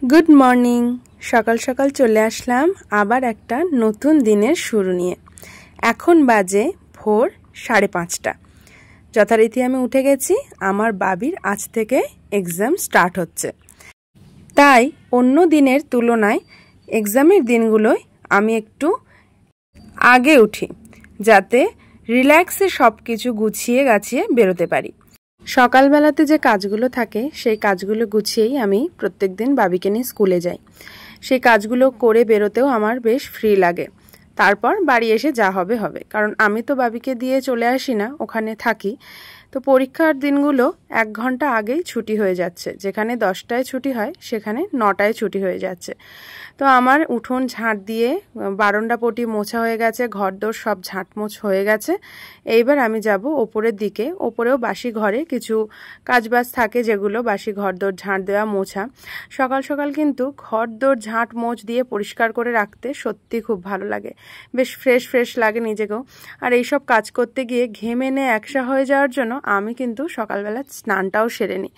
Good morning सकाल सकाल चले आसलाम आबार एकटा नतून दिनेर शुरू निये। एखन बाजे भोर 5:30। यथारीति आमी उठे गेছি। आमार बाबिर आज थेके एग्जाम स्टार्ट होच्छे, ताई अन्य दिनेर तुलनाय एग्जामेर दिनगुलोय आमी एकटू आगे उठी जाते रिलैक्से सबकिछु गुछिए गाछिए बेरोते पारी। सकाल बेलाते जे काजगुलो थाके सेई काजगुलो गुछिएई आमी प्रत्येक दिन बाबिके निये स्कुले जाई। सेई काजगुलो करे बेरोतेও आमार बेश फ्री लागे। तारपर बाड़ी एसे जा होबे होबे, कारण आमी तो बाबिके दिये चले आसि ना, ओखाने थाकी। तो परीक्षार दिनगुलो 1 घंटा आगेई छुटी हये जाच्छे, जेखाने 10टाय छुटी हय सेखाने 9टाय छुटी हये जाच्छे। तो आमार उठोन झाँट दिए बारान्दा पटी मोछा हये गेछे, घरदोर सब झाँटमोछ हये गेछे। एइबार आमी जाबो ओपरेर दिके। ओपरेও बासी घरे किछु काजबाज थाके जेगुलो बासी घरदोर झाँट देওয়া मोछा। सकाल सकाल किन्तु घरदोर झाँट मोछ दिए परिष्कार करे राखते सत्यि खूब भालो लागे, बेश फ्रेश फ्रेश लागे निजेकेও। আর এইসব কাজ করতে গিয়ে ঘেমে নে একসা হয়ে যাওয়ার জন্য আমি কিন্তু সকালবেলা স্নানটাও সেরে নিই।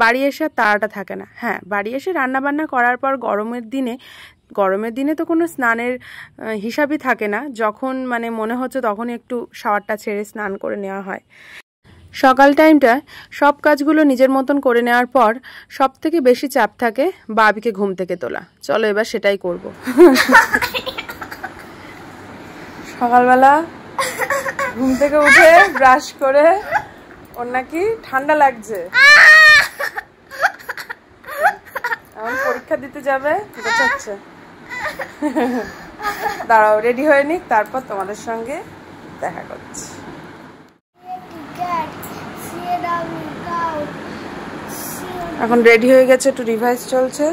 বাড়ি এসে তাড়াটা থাকে না। হ্যাঁ, বাড়ি এসে রান্না বান্না করার পর গরমের দিনে তো কোনো স্নানের হিসাবই থাকে না। যখন মানে মনে হচ্ছে তখন একটু শাওয়ারটা ছেড়ে স্নান করে নেওয়া হয়। সকাল টাইমটা সব কাজগুলো নিজের মতন করে নেওয়ার পর সবথেকে বেশি চাপ থাকে বাবিকে ঘুম থেকে তোলা। চলো এবার সেটাই করব। সকালবেলা ঘুম থেকে উঠে ব্রাশ করে ওর নাকি ঠান্ডা লাগছে, এখন পরীক্ষা দিতে যাবে, বোঝাচ্ছে। দাঁড়াও রেডি হয়ে নিক, তারপর তোমাদের সঙ্গে দেখা করছি। এখন রেডি হয়ে গেছে, একটু রিভাইজ চলছে।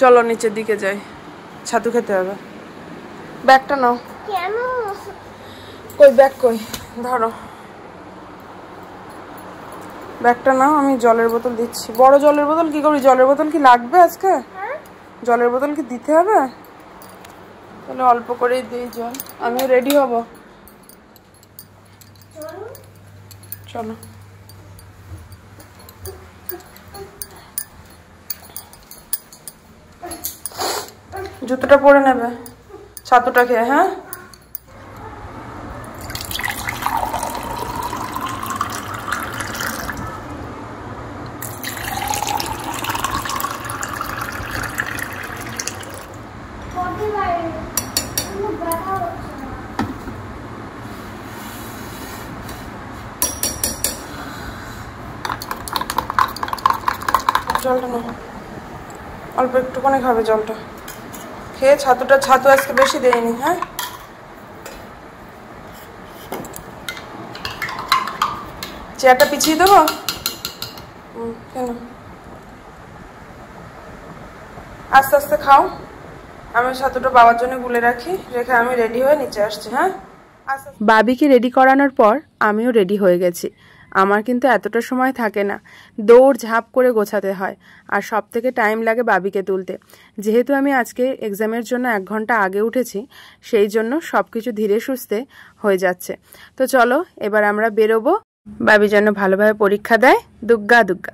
চলো নিচের দিকে যাই, ছাতু খেতে হবে। ব্যাগটা নাও। কেন? কই ব্যাগ কই? ধরো ব্যাগটা নাও, আমি জলের বোতল দিচ্ছি। বড় জলের বোতল কি করি? জলের বোতল কি লাগবে আজকে? জলের বোতল কি দিতে হবে? তাহলে অল্প করেই দিই জল। আমিও রেডি হব। চলো জুতোটা পরে নেবে ছাতুটা খেয়ে। হ্যাঁ, জলটা না অল্প একটুখানি খাবে, জলটা খেয়ে ছাতু আজকে বেশি দেয়নি। হ্যাঁ, চেয়ারটা পিছিয়ে দেবো কেন? আস্তে আস্তে খাও, আমি ছাতুটা বাবার জন্য গুলে রাখি, রেখে আমি রেডি হয়ে নিচে আসছি। হ্যাঁ, বাবিকে রেডি করানোর পর আমিও রেডি হয়ে গেছি। আমার কিন্তু এতটা সময় থাকে না, দৌড় ঝাঁপ করে গোছাতে হয়, আর সব থেকে টাইম লাগে বাবিকে তুলতে। যেহেতু আমি আজকে এক্সামের জন্য 1 ঘন্টা আগে উঠেছি, সেই জন্য সব কিছু ধীরে সুস্থে হয়ে যাচ্ছে। তো চলো এবার আমরা বেরোবো, বাবি যেন ভালোভাবে পরীক্ষা দেয়। দুগ্গা দুগ্গা।